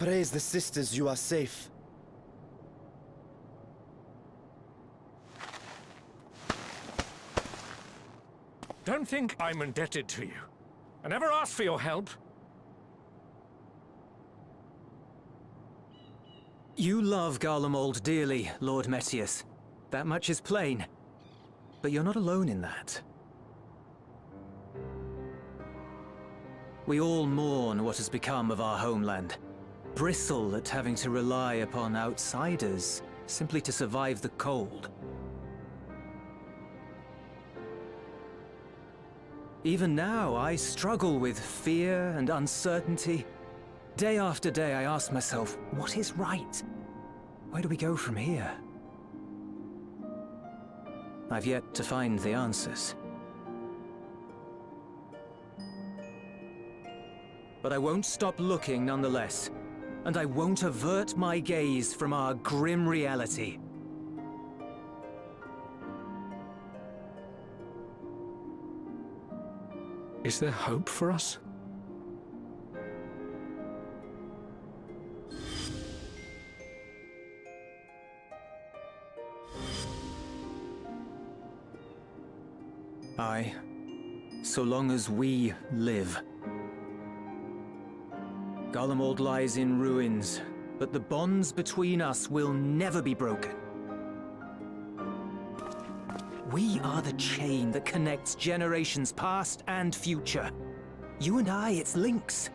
Praise the sisters, you are safe. Don't think I'm indebted to you. I never asked for your help. You love Garlemald dearly, Lord Metius. That much is plain. But you're not alone in that. We all mourn what has become of our homeland. Bristle at having to rely upon outsiders simply to survive the cold. Even now, I struggle with fear and uncertainty. Day after day, I ask myself, what is right? Where do we go from here? I've yet to find the answers. But I won't stop looking nonetheless. And I won't avert my gaze from our grim reality. Is there hope for us? Aye. So long as we live. Garlemald lies in ruins, but the bonds between us will never be broken. We are the chain that connects generations past and future. You and I, it's links.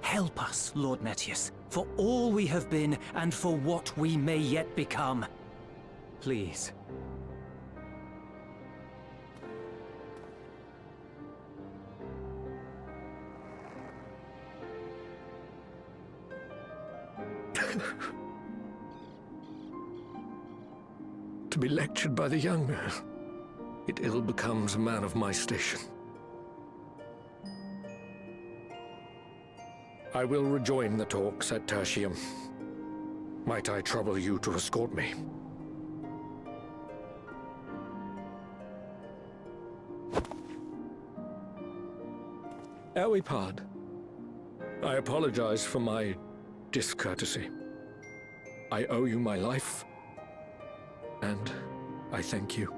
Help us, Lord Metius, for all we have been and for what we may yet become. Please. To be lectured by the young man, it ill becomes a man of my station. I will rejoin the talks at Tertium. Might I trouble you to escort me? Ere we part, I apologize for my discourtesy. I owe you my life, and I thank you.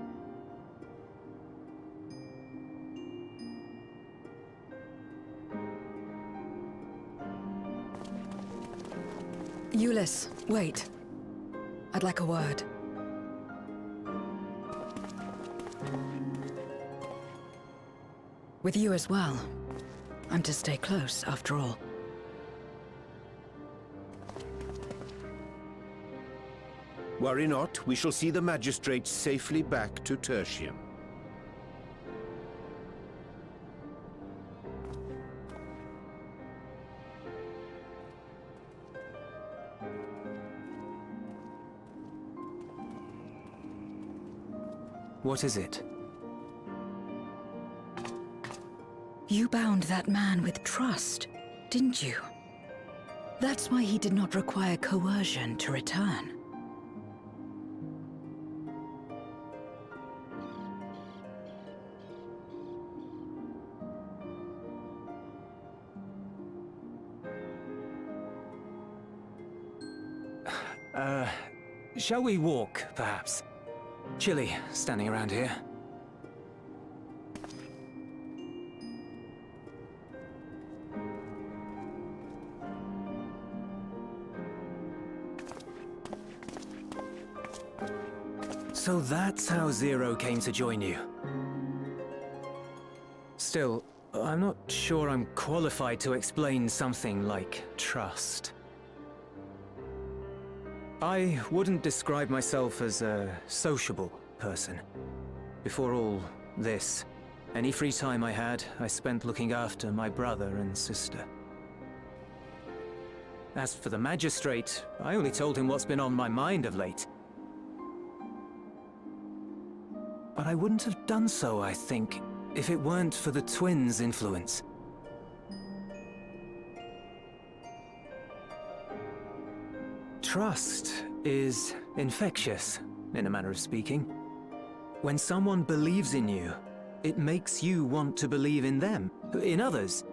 Ulyss, wait. I'd like a word. With you as well. I'm to stay close, after all. Worry not, we shall see the magistrate safely back to Tertium. What is it? You bound that man with trust, didn't you? That's why he did not require coercion to return. Shall we walk, perhaps? Chilly, standing around here. So that's how Zero came to join you. Still, I'm not sure I'm qualified to explain something like trust. I wouldn't describe myself as a sociable person. Before all this, any free time I had, I spent looking after my brother and sister. As for the magistrate, I only told him what's been on my mind of late. But I wouldn't have done so, I think, if it weren't for the twins' influence. Trust is infectious, in a manner of speaking. When someone believes in you, it makes you want to believe in them, in others,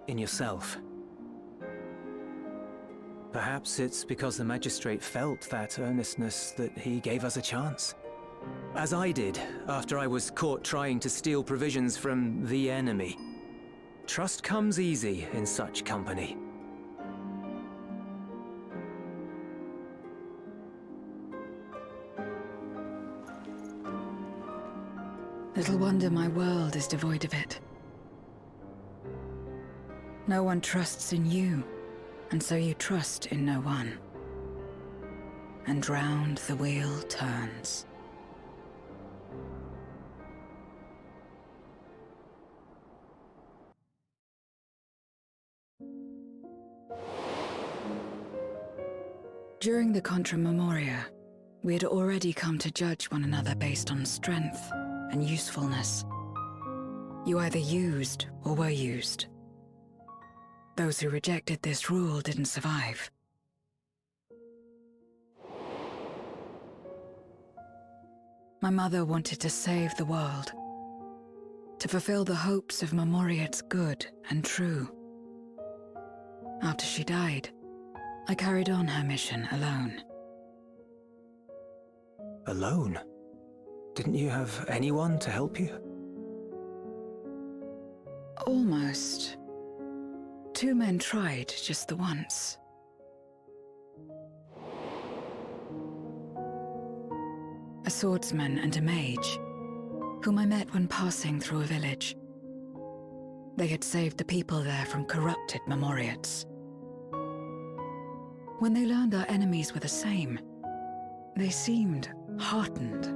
in yourself. Perhaps it's because the magistrate felt that earnestness that he gave us a chance. As I did, after I was caught trying to steal provisions from the enemy. Trust comes easy in such company. Little wonder my world is devoid of it. No one trusts in you, and so you trust in no one. And round the wheel turns. During the Contra Memoria, we had already come to judge one another based on strength and usefulness. You either used or were used. Those who rejected this rule didn't survive. My mother wanted to save the world, to fulfill the hopes of Memoria's good and true. After she died, I carried on her mission alone. Alone? Didn't you have anyone to help you? Almost. 2 men tried just the once. a swordsman and a mage, whom I met when passing through a village. They had saved the people there from corrupted Memoriates. When they learned our enemies were the same, they seemed heartened.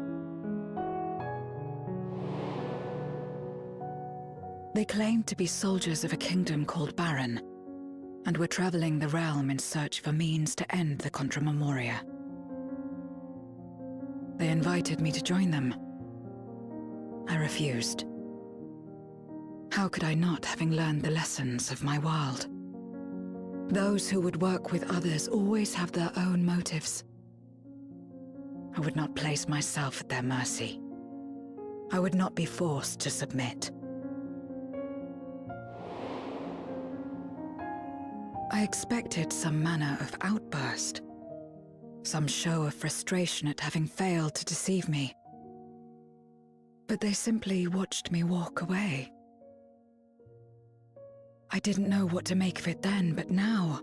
They claimed to be soldiers of a kingdom called Baron, and were traveling the realm in search of a means to end the Contra Memoria. They invited me to join them. I refused. How could I not, having learned the lessons of my world? Those who would work with others always have their own motives. I would not place myself at their mercy. I would not be forced to submit. I expected some manner of outburst, some show of frustration at having failed to deceive me. But they simply watched me walk away. I didn't know what to make of it then, but now...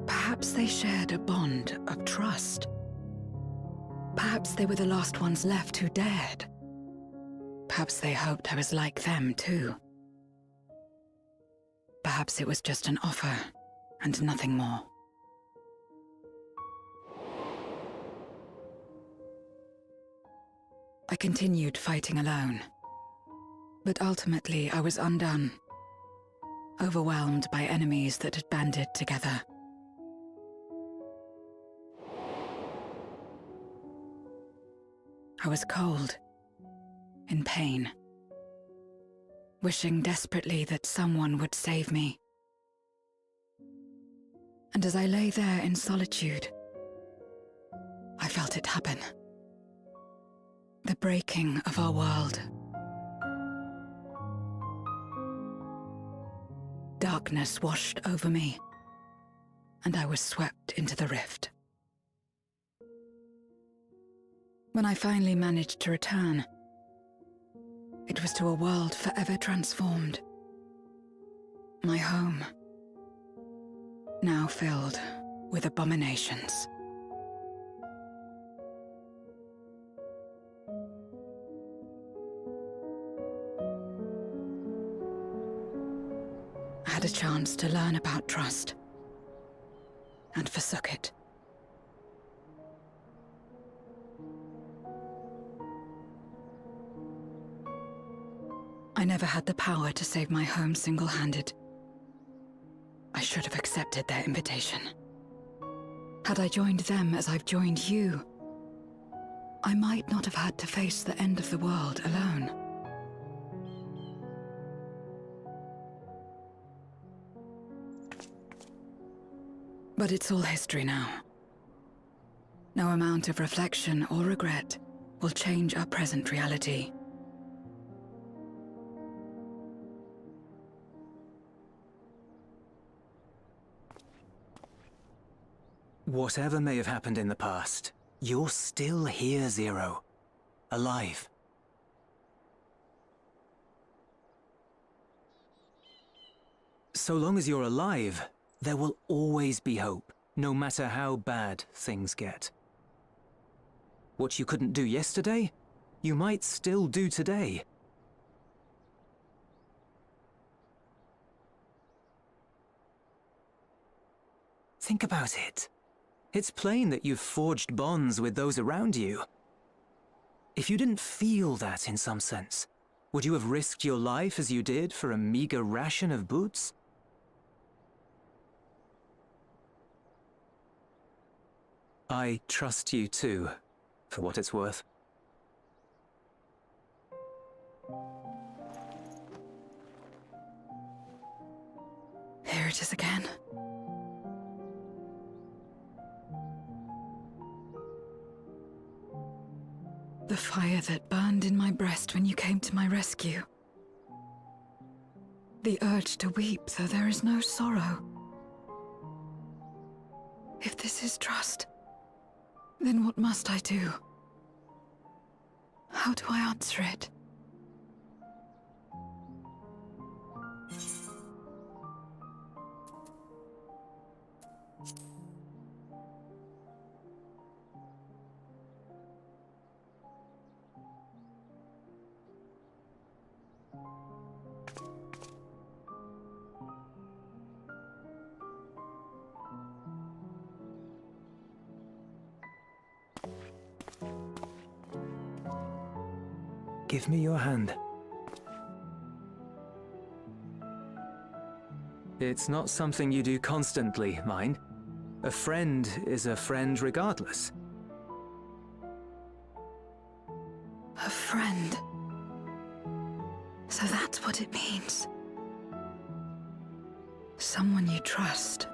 Perhaps they shared a bond of trust. Perhaps they were the last ones left who dared. Perhaps they hoped I was like them too. Perhaps it was just an offer, and nothing more. I continued fighting alone. But ultimately I was undone, overwhelmed by enemies that had banded together. I was cold, in pain, wishing desperately that someone would save me. And as I lay there in solitude, I felt it happen. The breaking of our world. Darkness washed over me, and I was swept into the rift. When I finally managed to return, it was to a world forever transformed. My home, now filled with abominations. I had a chance to learn about trust, and forsook it. I never had the power to save my home single-handed. I should have accepted their invitation. Had I joined them as I've joined you, I might not have had to face the end of the world alone. But it's all history now. No amount of reflection or regret will change our present reality. Whatever may have happened in the past, you're still here, Zero. Alive. So long as you're alive, there will always be hope, no matter how bad things get. What you couldn't do yesterday, you might still do today. Think about it. It's plain that you've forged bonds with those around you. If you didn't feel that in some sense, would you have risked your life as you did for a meager ration of boots? I trust you too, for what it's worth. Here it is again. The fire that burned in my breast when you came to my rescue. The urge to weep, though there is no sorrow. If this is trust, then what must I do? How do I answer it? Give me your hand. It's not something you do constantly, mind. A friend is a friend regardless. A friend. So that's what it means. Someone you trust.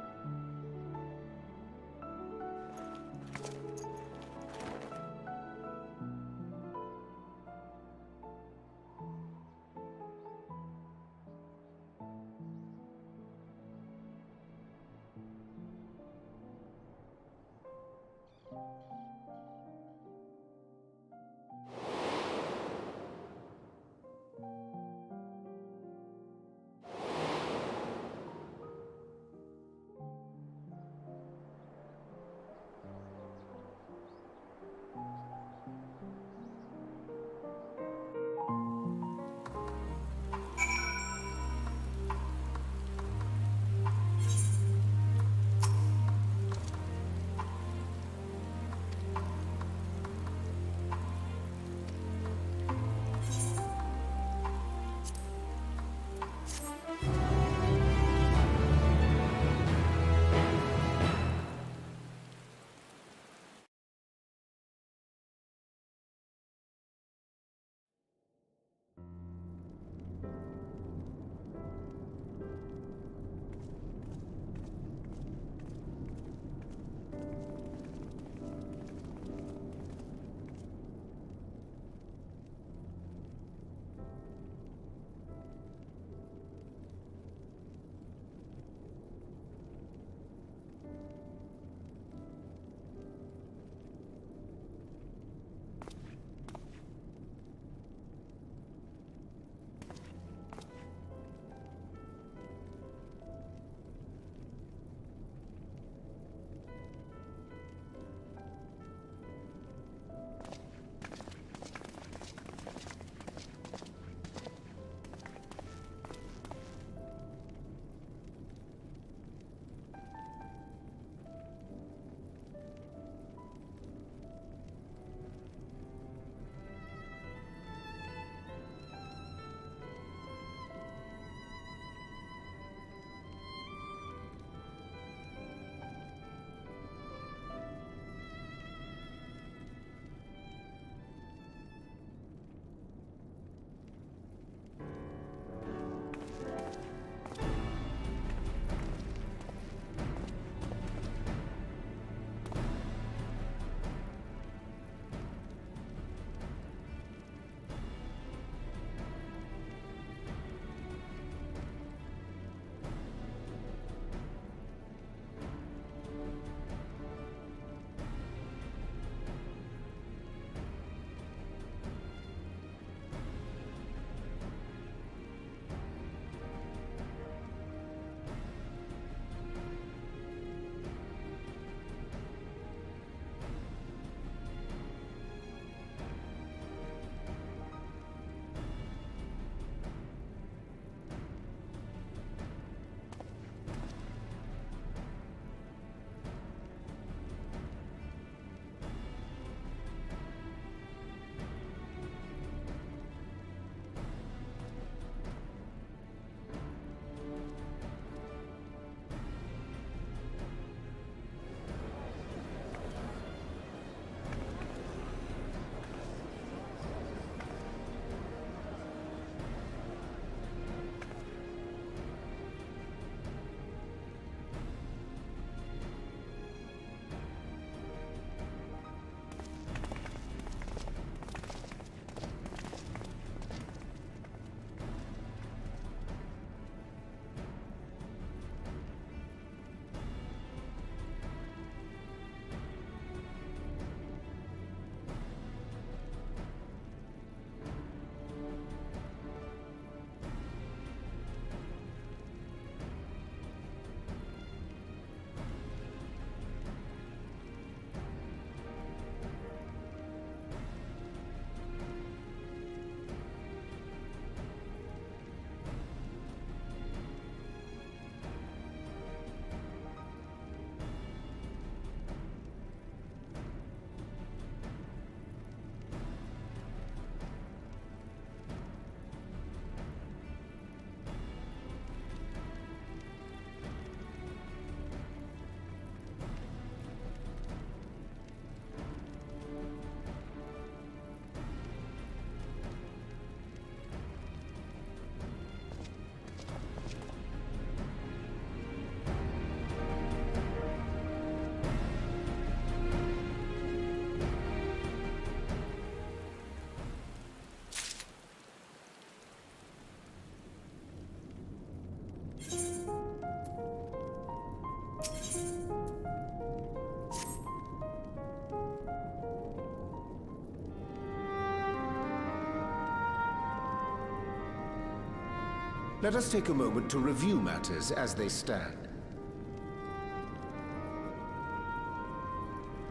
Let us take a moment to review matters as they stand.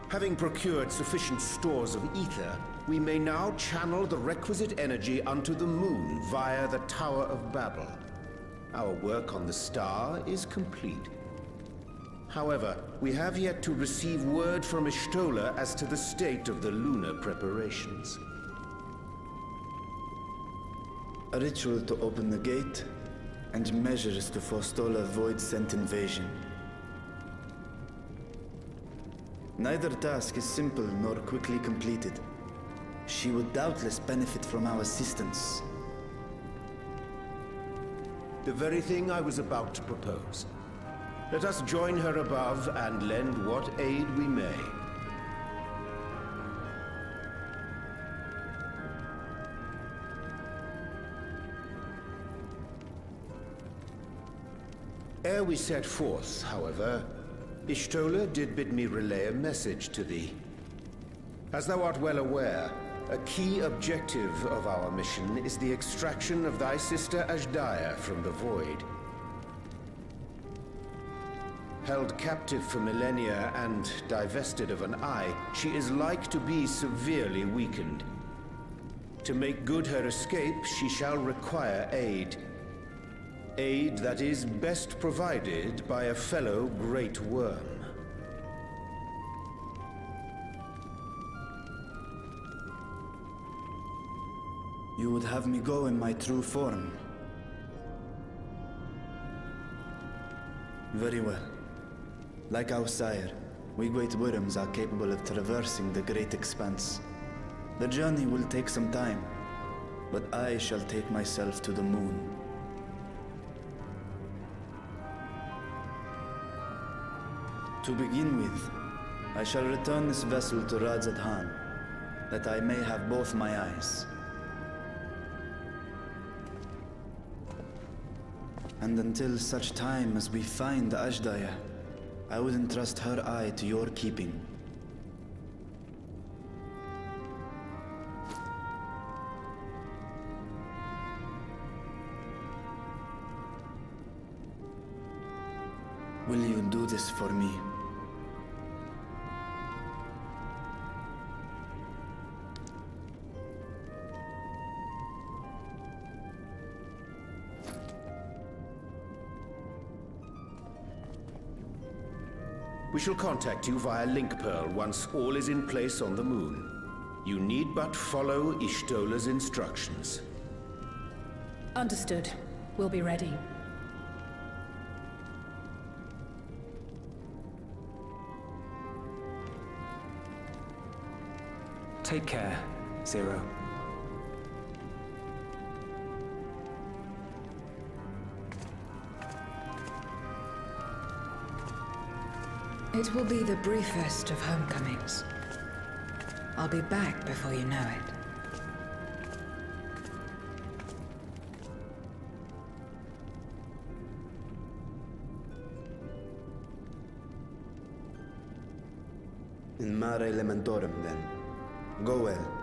Having procured sufficient stores of ether, we may now channel the requisite energy unto the moon via the Tower of Babel. Our work on the star is complete. However, we have yet to receive word from Y'shtola as to the state of the lunar preparations. A ritual to open the gate, and measures to forestall a void-sent invasion. Neither task is simple nor quickly completed. She would doubtless benefit from our assistance. The very thing I was about to propose. Let us join her above and lend what aid we may. Ere we set forth, however, Y'shtola did bid me relay a message to thee. As thou art well aware, a key objective of our mission is the extraction of thy sister Azhdaya from the Void. Held captive for millennia and divested of an eye, she is like to be severely weakened. To make good her escape, she shall require aid. Aid that is best provided by a fellow Great Worm. You would have me go in my true form. Very well. Like our sire, we Great Worms are capable of traversing the Great Expanse. The journey will take some time, but I shall take myself to the moon. To begin with, I shall return this vessel to Radzadhan, that I may have both my eyes. And until such time as we find Azhdaya, I would entrust her eye to your keeping. Will you do this for me? We shall contact you via Link Pearl once all is in place on the moon. You need but follow Y'shtola's instructions. Understood. We'll be ready. Take care, Zero. It will be the briefest of homecomings. I'll be back before you know it. In mare elementorum, then. Go well.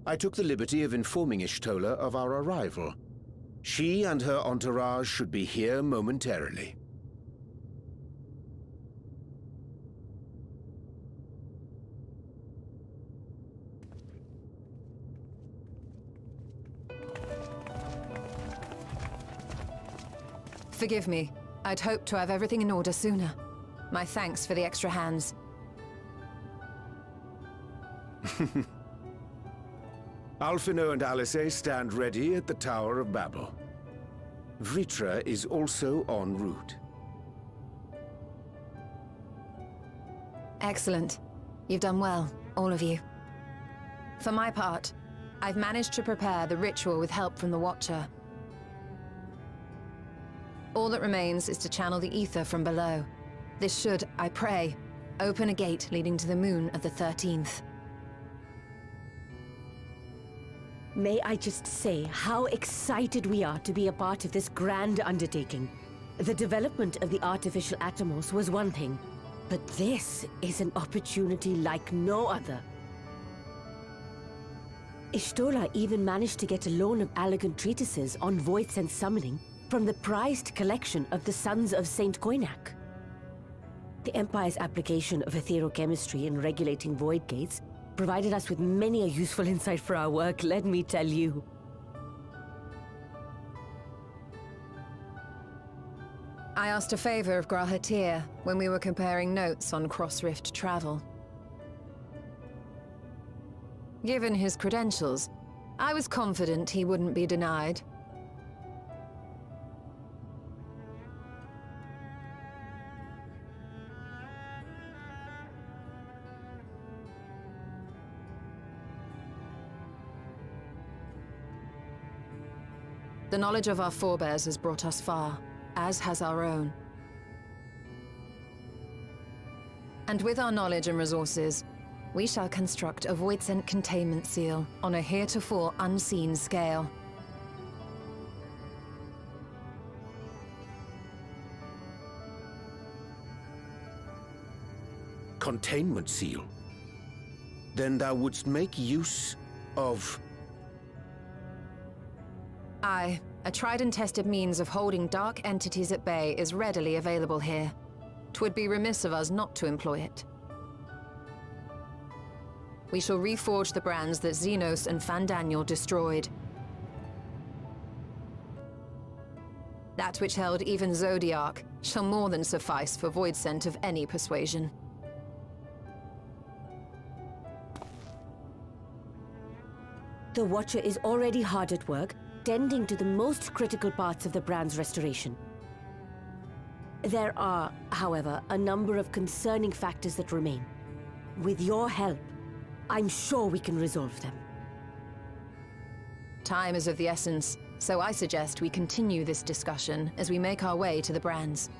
I took the liberty of informing Y'shtola of our arrival. She and her entourage should be here momentarily. Forgive me. I'd hoped to have everything in order sooner. My thanks for the extra hands. Alphino and Alice stand ready at the Tower of Babel. Vritra is also en route. Excellent. You've done well, all of you. For my part, I've managed to prepare the ritual with help from the Watcher. All that remains is to channel the ether from below. This should, I pray, open a gate leading to the moon of the 13th. May I just say how excited we are to be a part of this grand undertaking. The development of the artificial Atomos was one thing, but this is an opportunity like no other. Ishtola even managed to get a loan of elegant treatises on void sense summoning from the prized collection of the Sons of Saint Koinak. The Empire's application of etherochemistry in regulating void gates provided us with many a useful insight for our work, let me tell you. I asked a favor of Grahatir when we were comparing notes on cross-rift travel. Given his credentials, I was confident he wouldn't be denied. The knowledge of our forebears has brought us far, as has our own. And with our knowledge and resources, we shall construct a voidsent containment seal on a heretofore unseen scale. Containment seal? Then thou wouldst make use of... Aye, a tried and tested means of holding dark entities at bay is readily available here. 'Twould be remiss of us not to employ it. We shall reforge the brands that Xenos and Fandaniel destroyed. That which held even Zodiark shall more than suffice for voidsent of any persuasion. The Watcher is already hard at work, tending to the most critical parts of the brand's restoration. There are, however, a number of concerning factors that remain. With your help, I'm sure we can resolve them. Time is of the essence, so I suggest we continue this discussion as we make our way to the brands.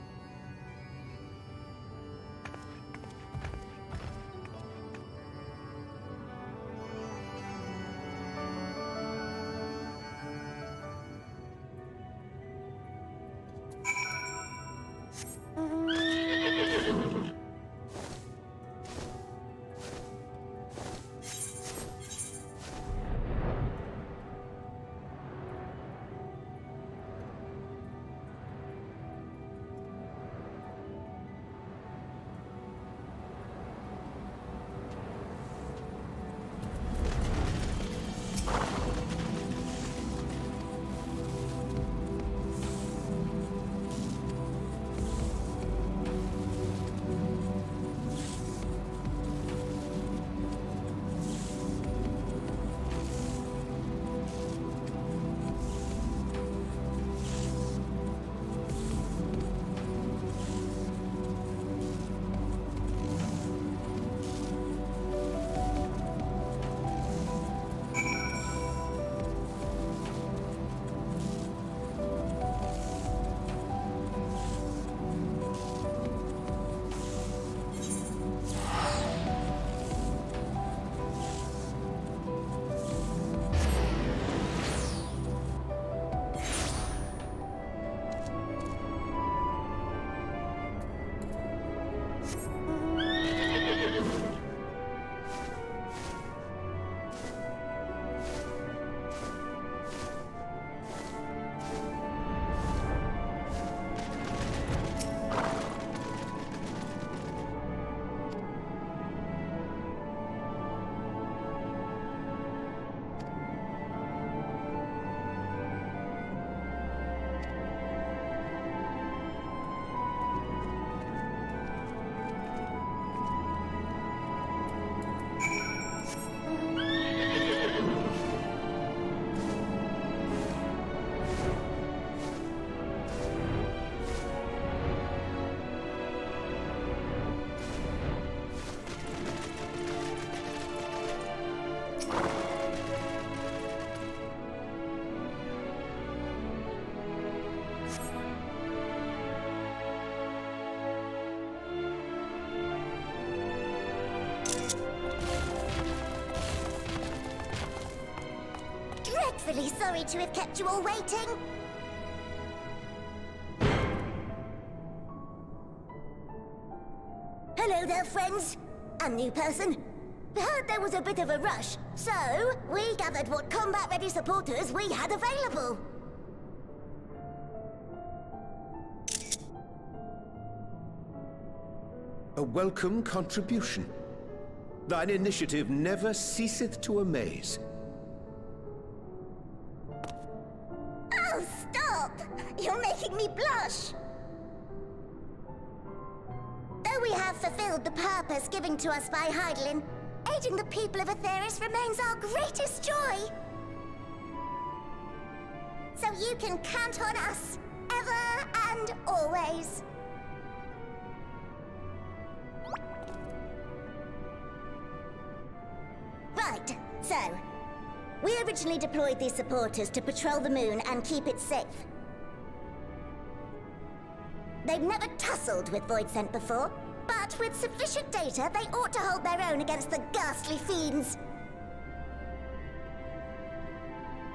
dreadfully sorry to have kept you all waiting. Hello there, friends. And new person. We heard there was a bit of a rush, so we gathered what combat-ready supporters we had available. A welcome contribution. Thine initiative never ceaseth to amaze. Oh, stop! You're making me blush! Though we have fulfilled the purpose given to us by Heidelin, aiding the people of Aetheris remains our greatest joy. So you can count on us, ever and always. Right, so, we originally deployed these supporters to patrol the moon and keep it safe. They've never tussled with Voidsent before, but with sufficient data, they ought to hold their own against the ghastly fiends.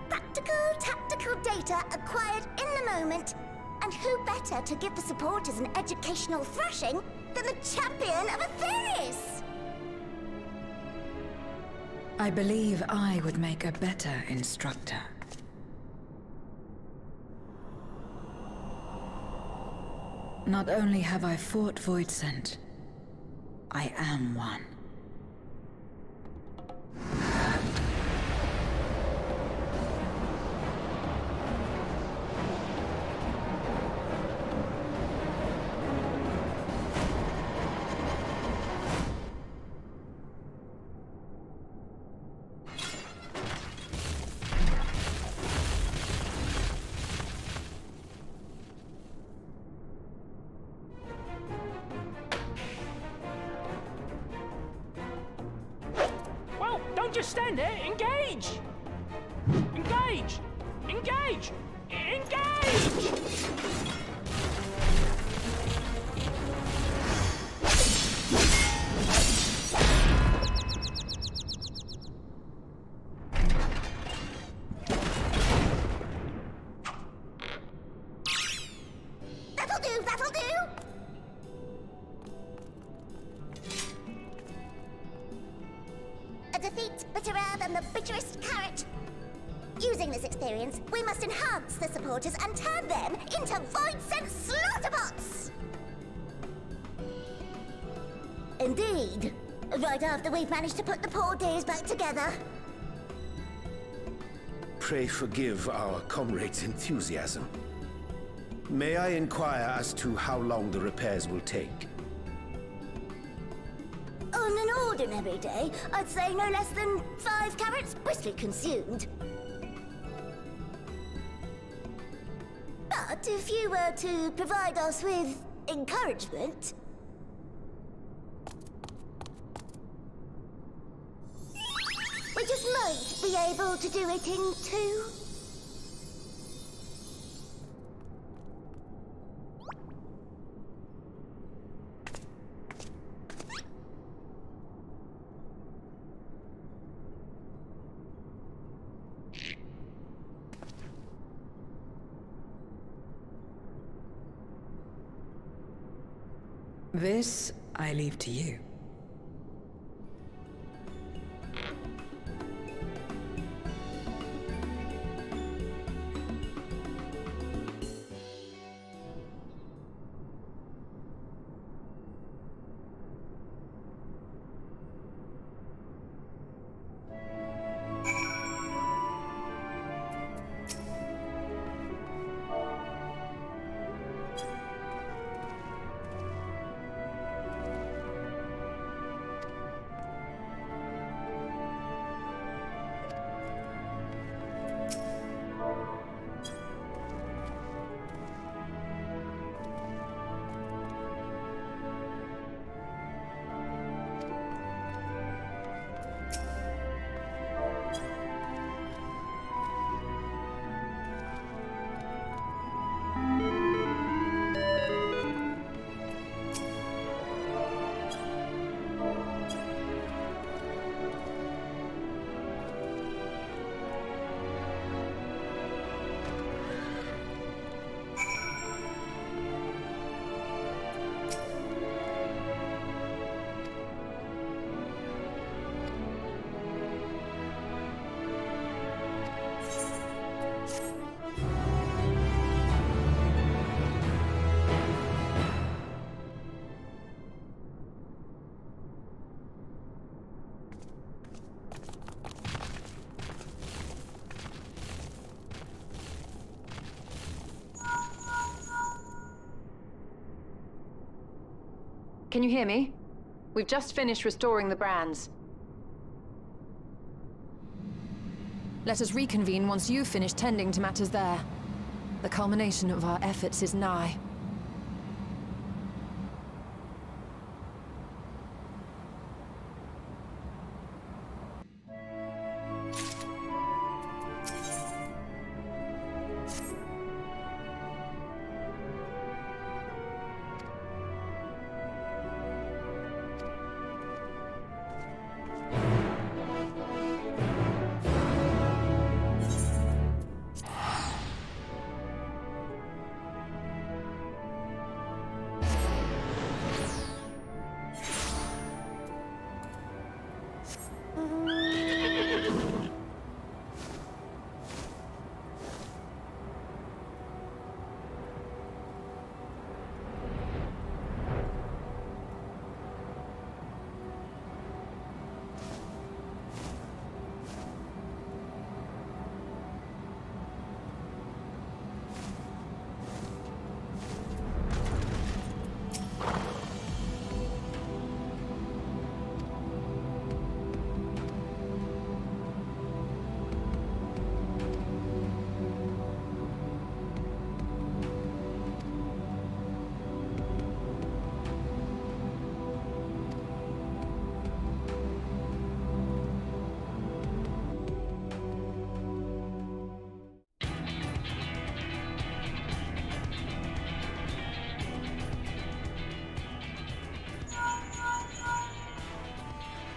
Practical, tactical data acquired in the moment, and who better to give the supporters an educational thrashing than the champion of Aetheris? I believe I would make a better instructor. Not only have I fought Voidsent, I am one. Don't just stand there. Engage! Engage! Engage! Engage! That'll do, that'll do! A defeat bitterer than the bitterest carrot. Using this experience, we must enhance the supporters and turn them into Voidsent slaughterbots! Indeed. Right after we've managed to put the poor dears back together. Pray forgive our comrade's enthusiasm. May I inquire as to how long the repairs will take? On an ordinary day, I'd say no less than 5 carrots briskly consumed. But if you were to provide us with encouragement... we just might be able to do it in 2. This I leave to you. Can you hear me? We've just finished restoring the brands. Let us reconvene once you've finished tending to matters there. The culmination of our efforts is nigh.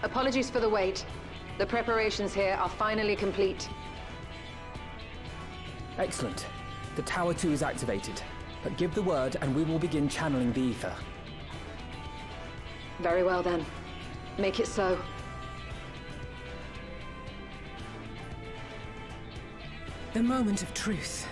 Apologies for the wait. The preparations here are finally complete. Excellent. The Tower 2 is activated. But give the word and we will begin channeling the ether. Very well then. Make it so. The moment of truth.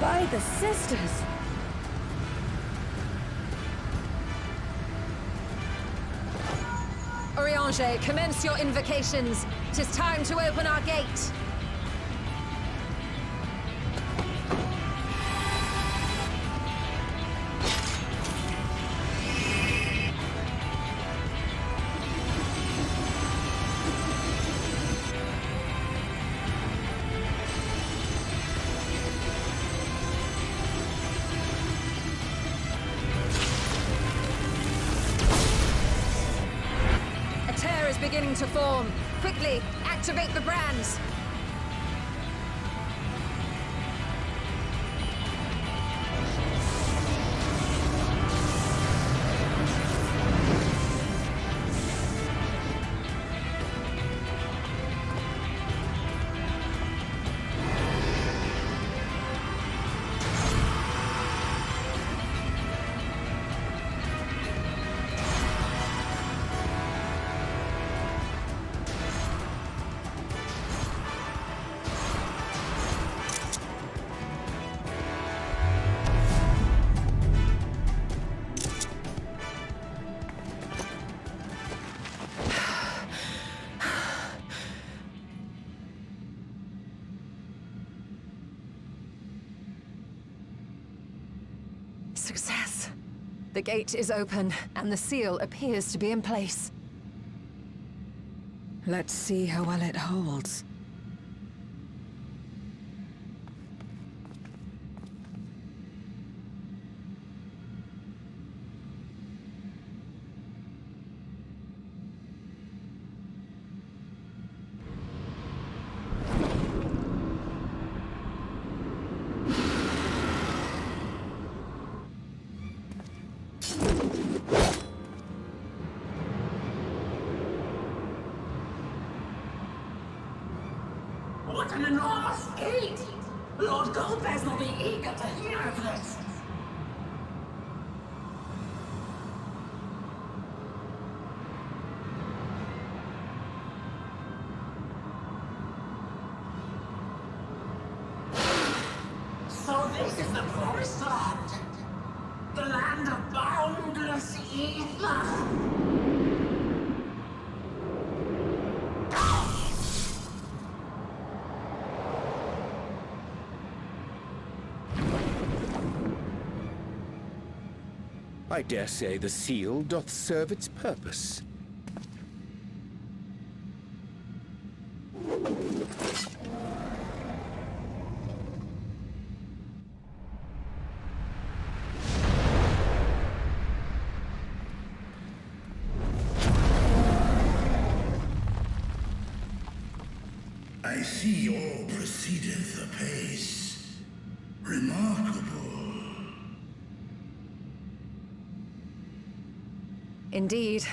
By the sisters! Oriange, commence your invocations. 'Tis time to open our gate. Beginning to form. Quickly, activate the brands. Success. The gate is open, and the seal appears to be in place. Let's see how well it holds. an enormous gate. Lord Golbez will be eager to hear of this. So this is the promised land. The land of boundless ether. I dare say the seal doth serve its purpose. I see all proceedeth apace. Remarkable. Indeed.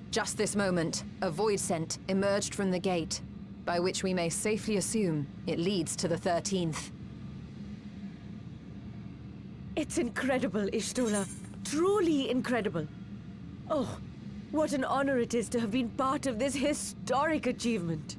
Just this moment, a void scent emerged from the gate, by which we may safely assume it leads to the 13th. It's incredible, Ishtola. Truly incredible. Oh, what an honor it is to have been part of this historic achievement.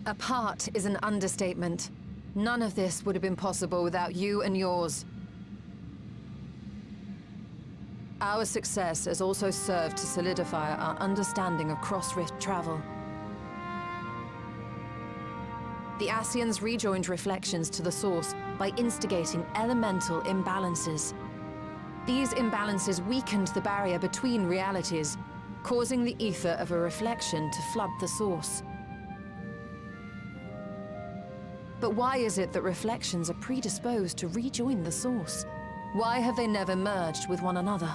Apart is an understatement. None of this would have been possible without you and yours. Our success has also served to solidify our understanding of cross-rift travel. The Ascians rejoined reflections to the source by instigating elemental imbalances. These imbalances weakened the barrier between realities, causing the ether of a reflection to flood the source. But why is it that reflections are predisposed to rejoin the source? Why have they never merged with one another?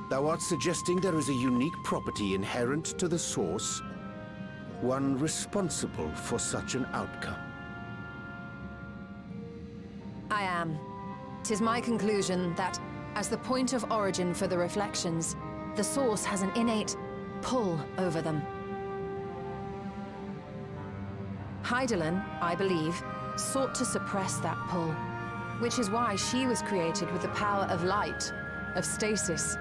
Thou art suggesting there is a unique property inherent to the source, one responsible for such an outcome. I am. 'Tis my conclusion that, as the point of origin for the reflections, the source has an innate pull over them. Hydaelyn, I believe, sought to suppress that pull, which is why she was created with the power of light, of stasis.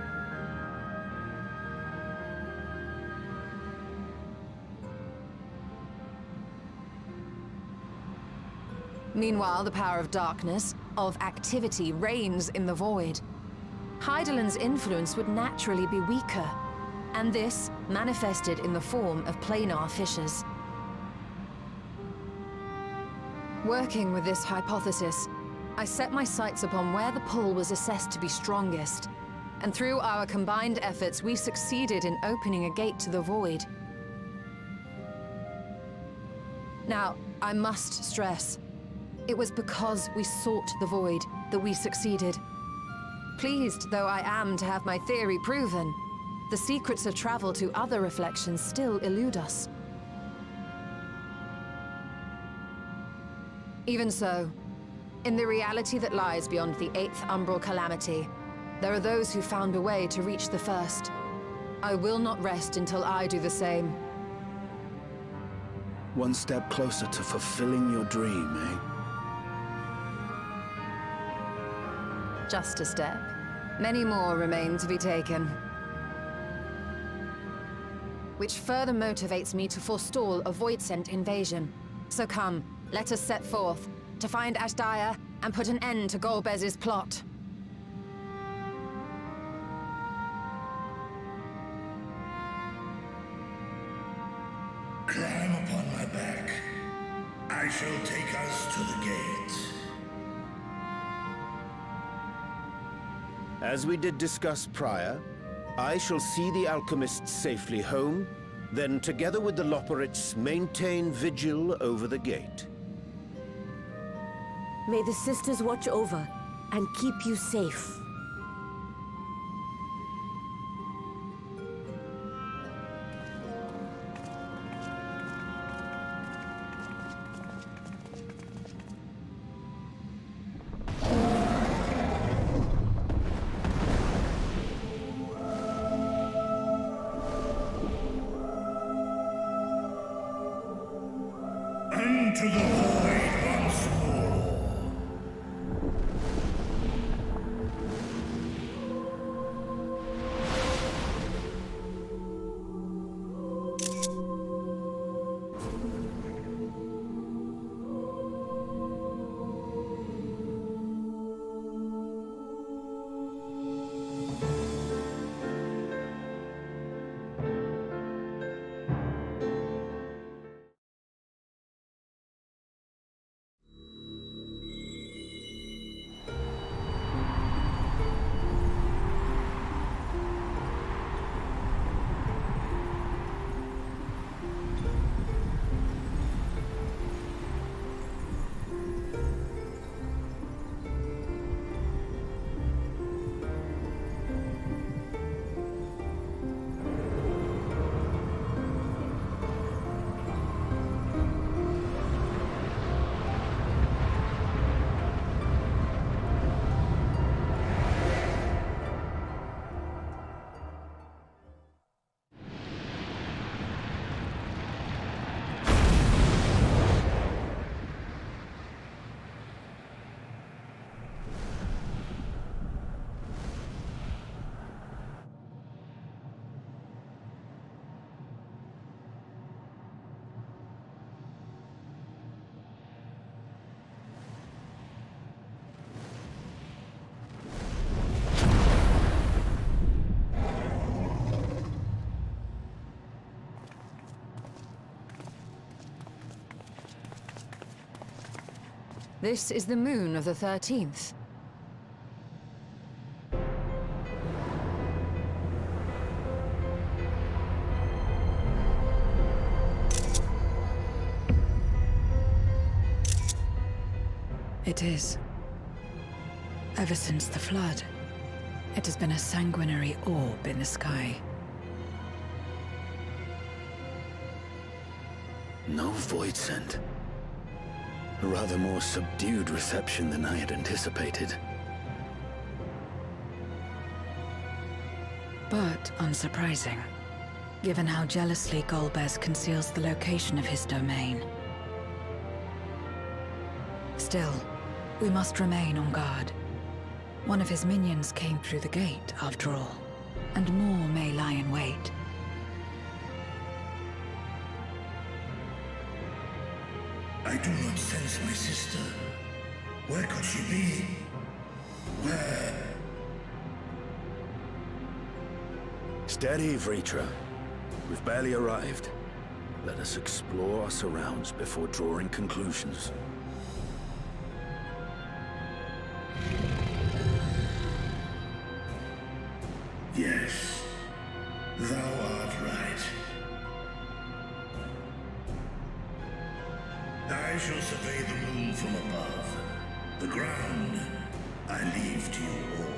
Meanwhile, the power of darkness, of activity, reigns in the void. Hydaelyn's influence would naturally be weaker, and this manifested in the form of planar fissures. Working with this hypothesis, I set my sights upon where the pull was assessed to be strongest, and through our combined efforts, we succeeded in opening a gate to the void. Now, I must stress, it was because we sought the void that we succeeded. Pleased though I am to have my theory proven, the secrets of travel to other reflections still elude us. Even so, in the reality that lies beyond the 8th umbral calamity, there are those who found a way to reach the first. I will not rest until I do the same. One step closer to fulfilling your dream, eh? Just a step. Many more remain to be taken. Which further motivates me to forestall a void-sent invasion. So come, let us set forth, to find Ashdaya and put an end to Golbez's plot. Climb upon my back. I shall take us to the gate. As we did discuss prior, I shall see the alchemists safely home, then together with the Loporrits maintain vigil over the gate. May the sisters watch over and keep you safe. Into the void once more. This is the moon of the 13th. It is. Ever since the flood, it has been a sanguinary orb in the sky. No void scent. A rather more subdued reception than I had anticipated. But unsurprising, given how jealously Golbez conceals the location of his domain. Still, we must remain on guard. One of his minions came through the gate, after all, and more may lie in wait. I do not sense my sister. Where could she be? Where? Steady, Vritra. We've barely arrived. Let us explore our surrounds before drawing conclusions. Yes, thou art right. I shall survey the moon from above. The ground I leave to you all.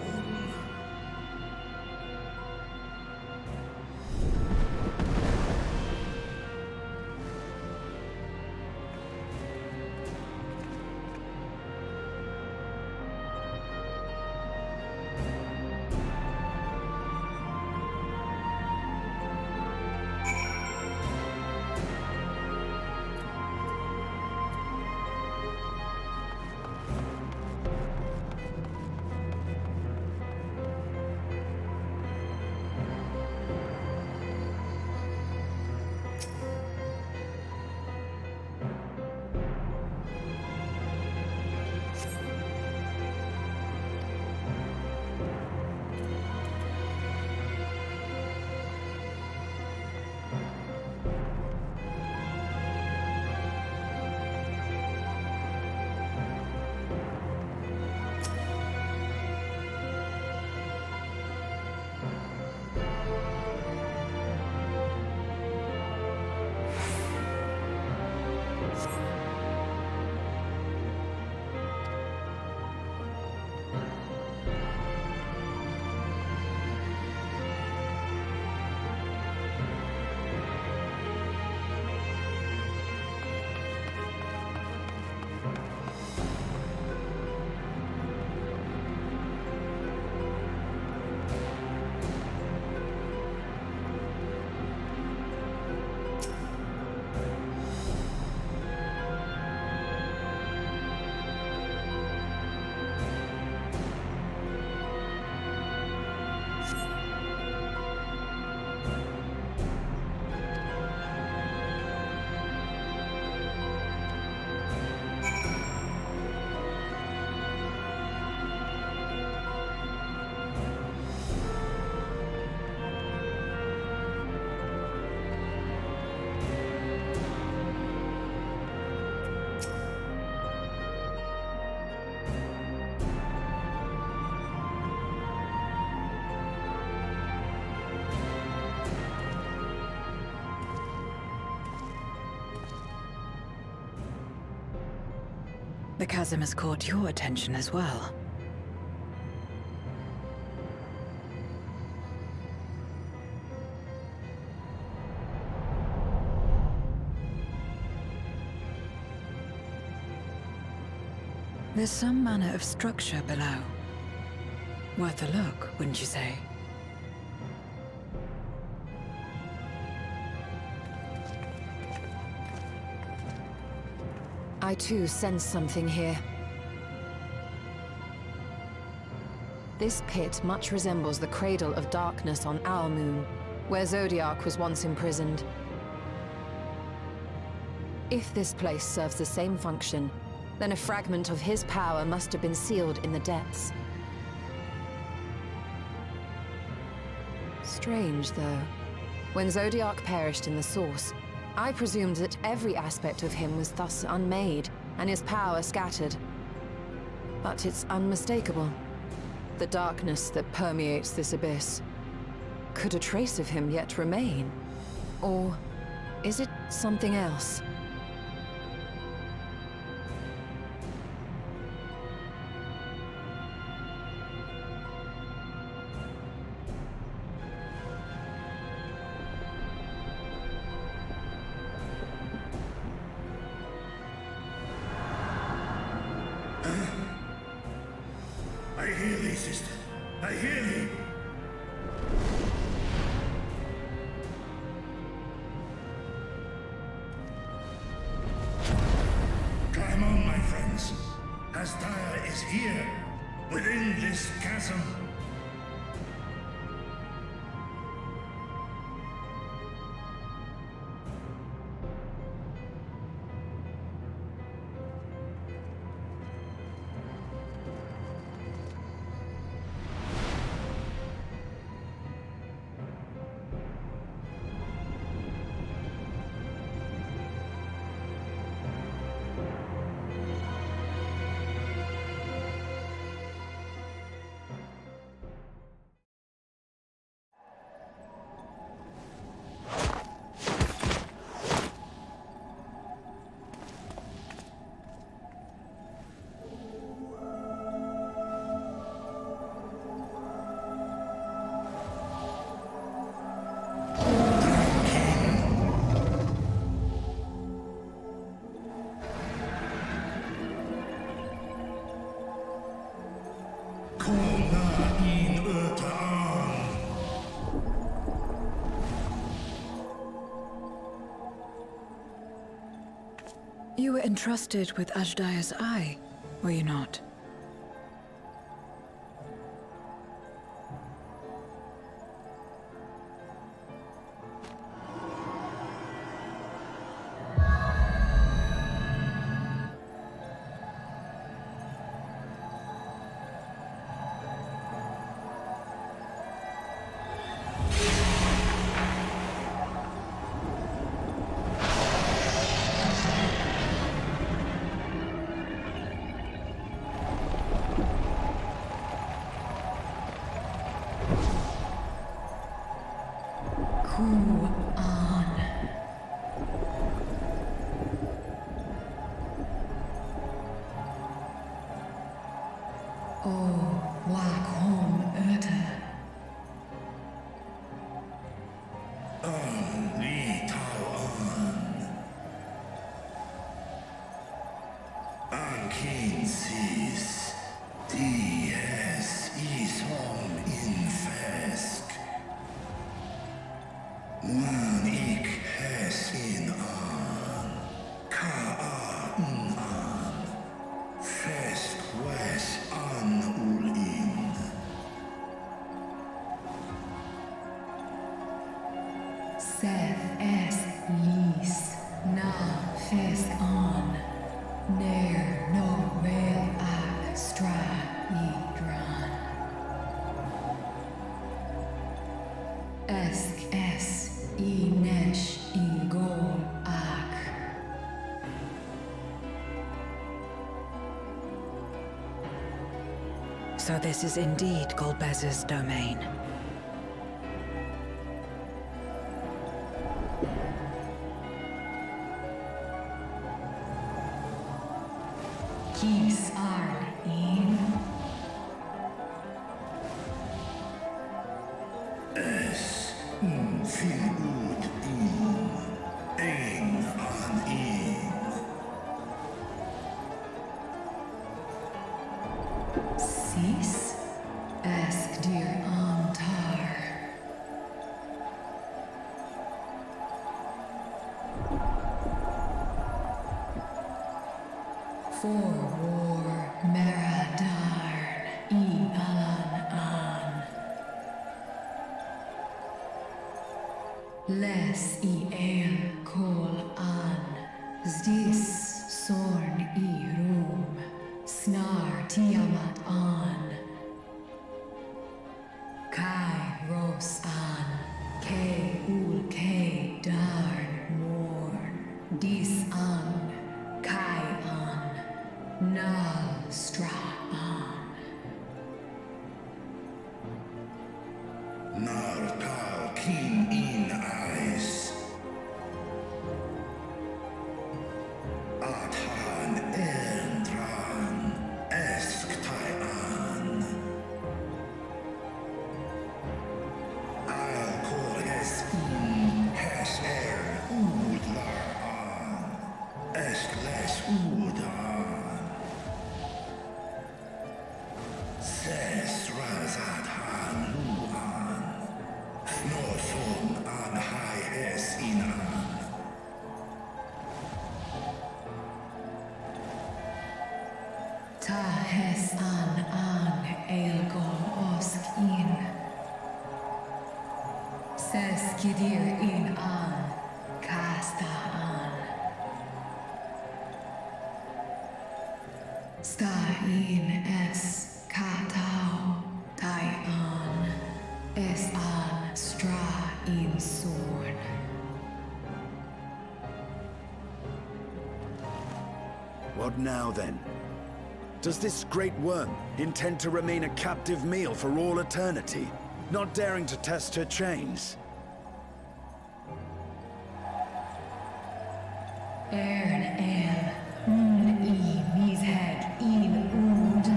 The chasm has caught your attention as well. There's some manner of structure below. Worth a look, wouldn't you say? I too sense something here. This pit much resembles the Cradle of Darkness on our moon, where Zodiac was once imprisoned. If this place serves the same function, then a fragment of his power must have been sealed in the depths. Strange, though. When Zodiac perished in the Source, I presumed that every aspect of him was thus unmade, and his power scattered. But it's unmistakable. The darkness that permeates this abyss. Could a trace of him yet remain? Or is it something else? I hear thee, sister. I hear thee. Climb on, my friends. Asdaya is here, within this chasm. You were entrusted with Ajdaya's eye, were you not? So this is indeed Golbez's domain. Kis ar in. Es fil ud in. Ein an in. Sis? Ask dear Amtar. For war Meradarn I Alan An. Les I El Kol An. Zdis Sorn I Rum. Snar Tiamat An. Kai Ros An. Ke Ul Ke Darn Morn. Dis An. Kai An. Nal Stra Nar tal keen in eyes. Athan entran esk taian. I'll call es has udlar an. Esk les udan. Ses razat han luan. Snoson an hai es inan. Ta hes an elgon osk in. Ses kidir in an kasta an. Sta in es katao tai an. Es an stra in sorn. What now, then? Does this great worm intend to remain a captive meal for all eternity, not daring to test her chains? Ern el i mished in ud.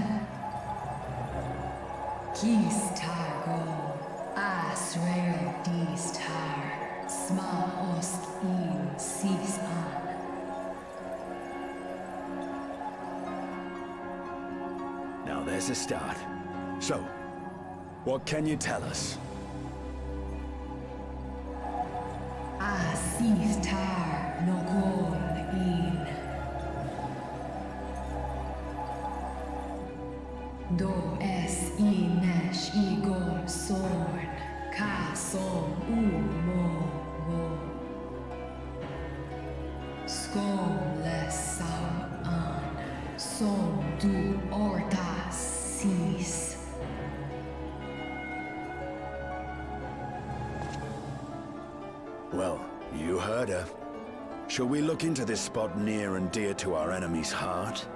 Kis targo asrael dis tar sma osk in sis an. Now there's a start. So, what can you tell us? Asis tar no gol in. Do es inesh igor sorn ka som mo go. Skom les sam an som du ortas sis. Well, you heard her. Shall we look into this spot near and dear to our enemy's heart?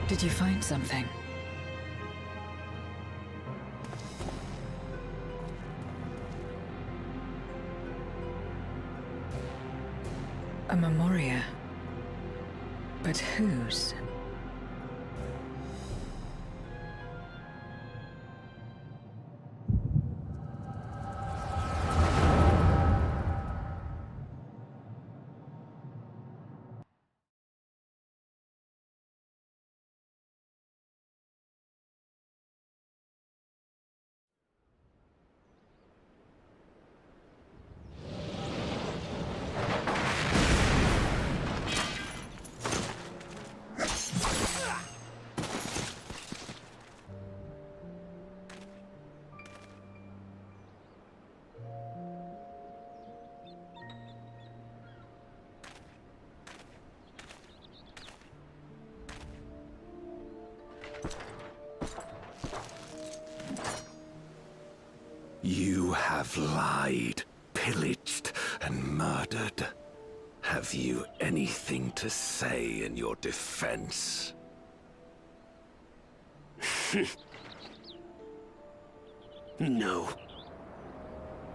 Did you find something? A memoria. But whose? You have lied, pillaged, and murdered. Have you anything to say in your defense? No.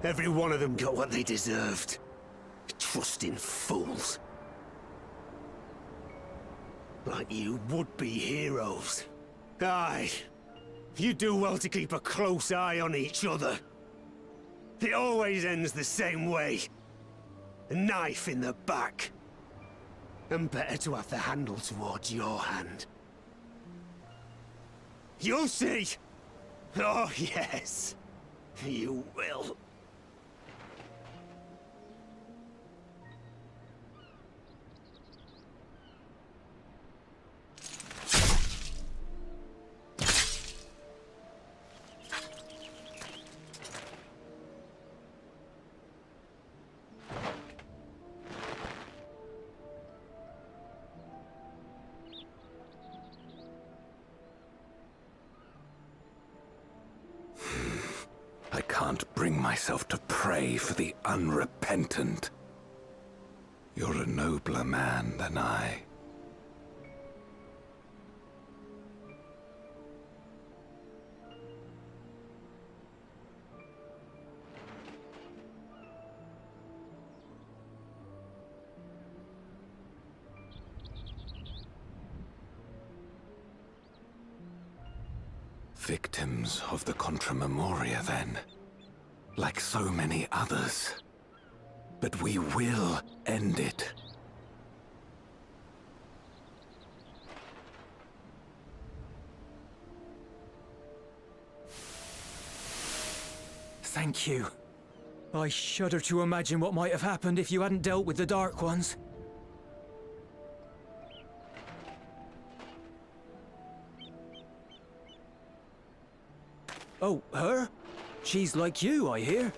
Every one of them got what they deserved. Trusting fools. Like you would-be heroes. Aye. You do well to keep a close eye on each other. It always ends the same way. A knife in the back. And better to have the handle towards your hand. You'll see! Oh, yes. You will. I can't bring myself to pray for the unrepentant. You're a nobler man than I. Victims of the Contra Memoria, then. Like so many others. But we will end it. Thank you. I shudder to imagine what might have happened if you hadn't dealt with the Dark Ones. Oh, her? She's like you, I hear.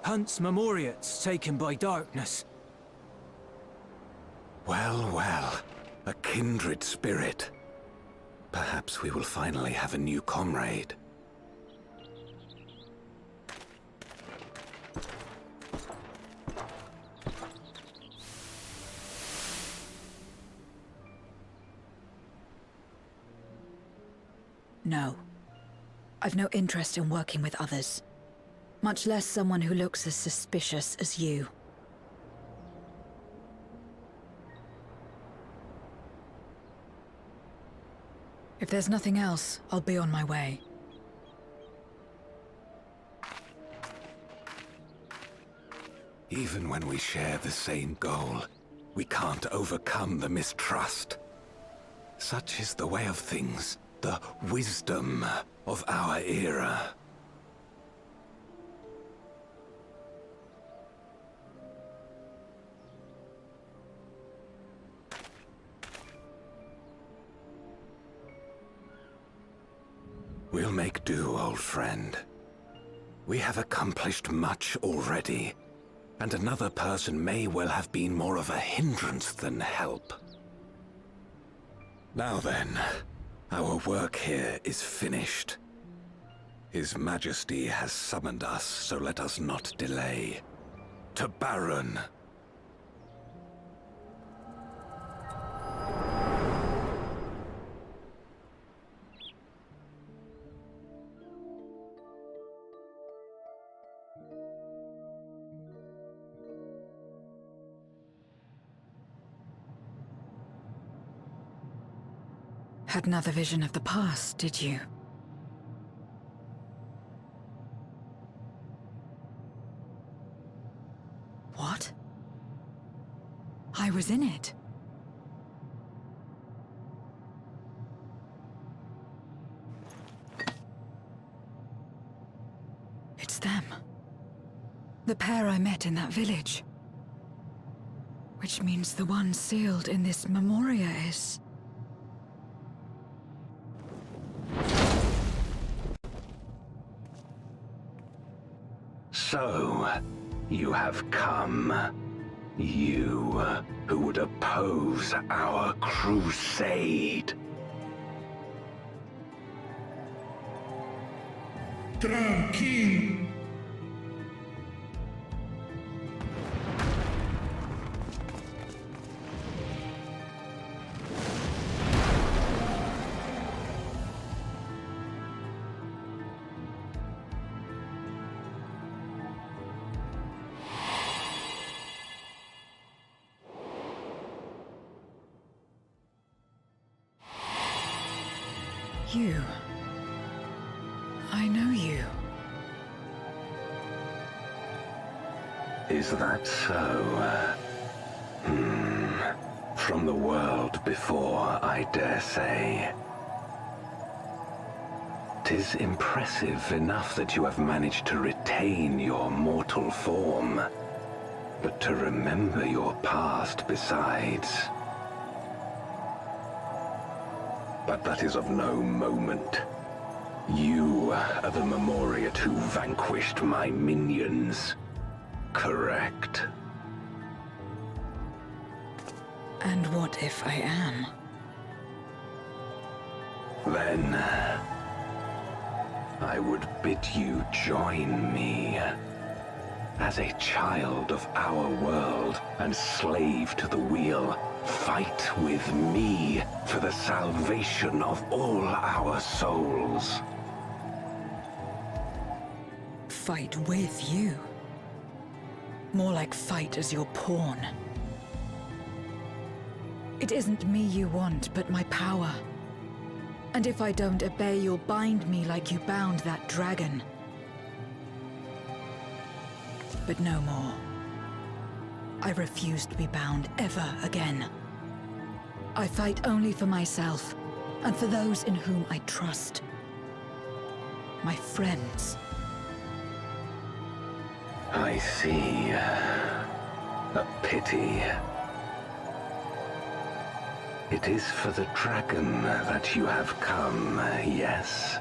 Hunts Memoriats taken by darkness. Well, well. A kindred spirit. Perhaps we will finally have a new comrade. No. I've no interest in working with others. Much less someone who looks as suspicious as you. If there's nothing else, I'll be on my way. Even when we share the same goal, we can't overcome the mistrust. Such is the way of things, the wisdom of our era. We'll make do, old friend. We have accomplished much already, and another person may well have been more of a hindrance than help. Now then, our work here is finished. His Majesty has summoned us, so let us not delay. To Baron! Had another vision of the past, did you? What? I was in it. It's them. The pair I met in that village. Which means the one sealed in this Memoria is... So, you have come. You, who would oppose our crusade. Tranquilo. You. I know you. Is that so? From the world before, I dare say. 'Tis impressive enough that you have managed to retain your mortal form, but to remember your past besides. But that is of no moment. You are the Memoriat who vanquished my minions, correct? And what if I am? Then I would bid you join me. As a child of our world and slave to the wheel, fight with me for the salvation of all our souls. Fight with you? More like fight as your pawn. It isn't me you want, but my power. And if I don't obey, you'll bind me like you bound that dragon. But no more. I refuse to be bound ever again. I fight only for myself, and for those in whom I trust. My friends. I see. A pity. It is for the dragon that you have come, yes?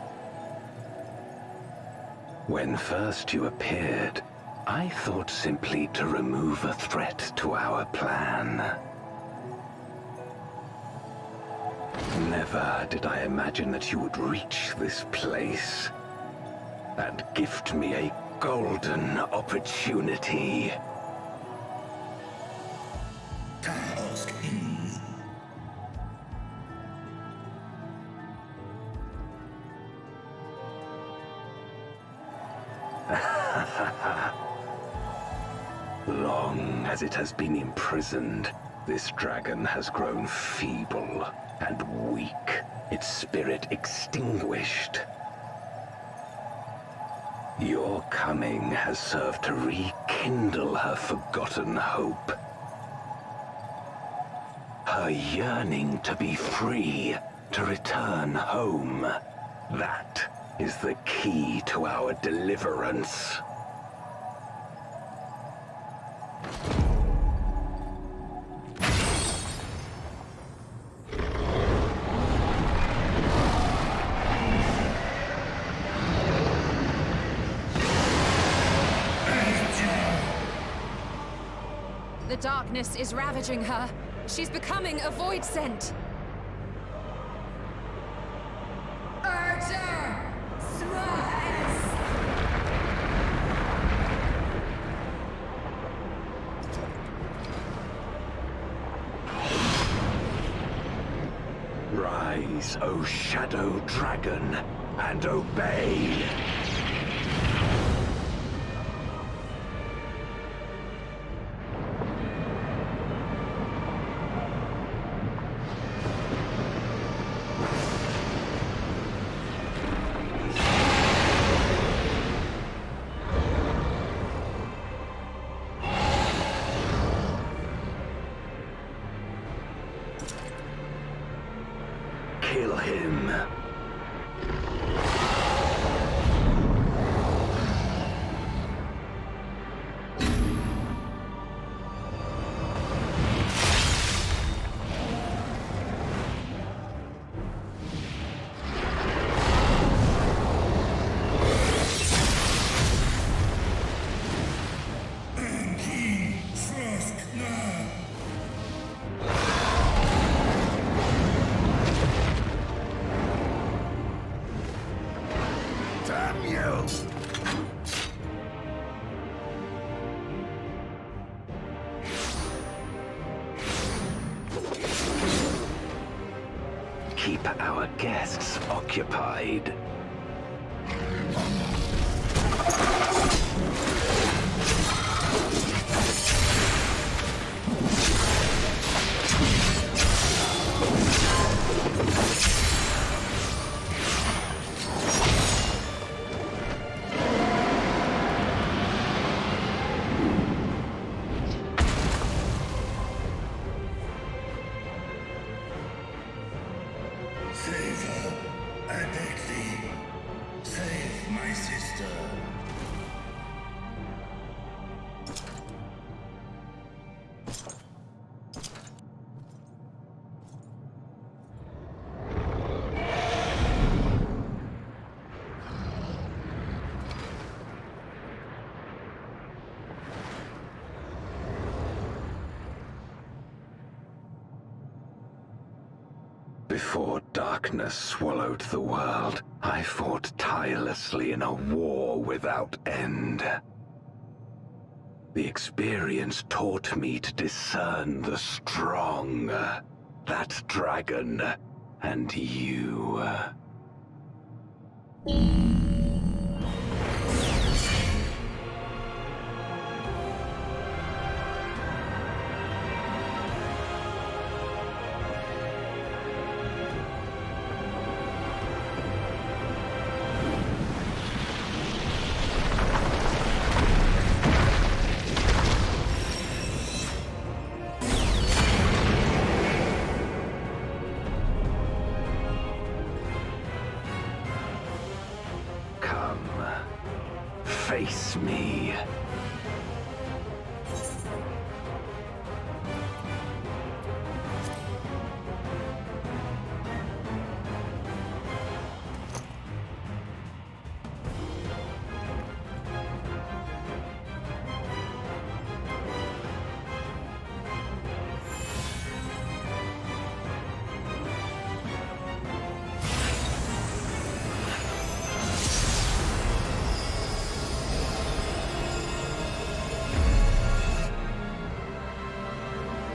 When first you appeared, I thought simply to remove a threat to our plan. Never did I imagine that you would reach this place and gift me a golden opportunity. Long as it has been imprisoned, this dragon has grown feeble and weak, its spirit extinguished. Your coming has served to rekindle her forgotten hope. Her yearning to be free, to return home. That is the key to our deliverance. The darkness is ravaging her. She's becoming a void scent. Archer! Smash! Rise, O Shadow Dragon, and obey! Kill him. ENG, Frost now. Damn you! Keep our guests occupied. my sister. Before darkness swallowed the world, I fought tirelessly in a war without end. The experience taught me to discern the strong, that dragon, and you. Face me.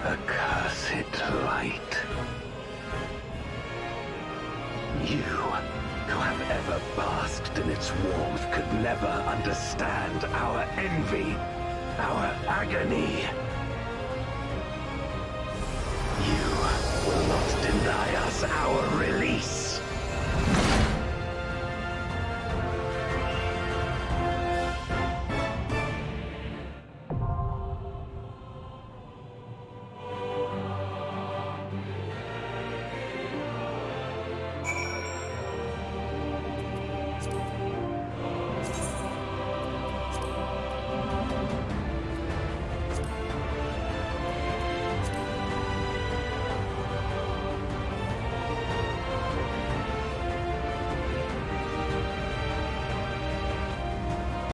Accursed light. You, who have ever basked in its warmth, could never understand our envy, our agony. You will not deny us our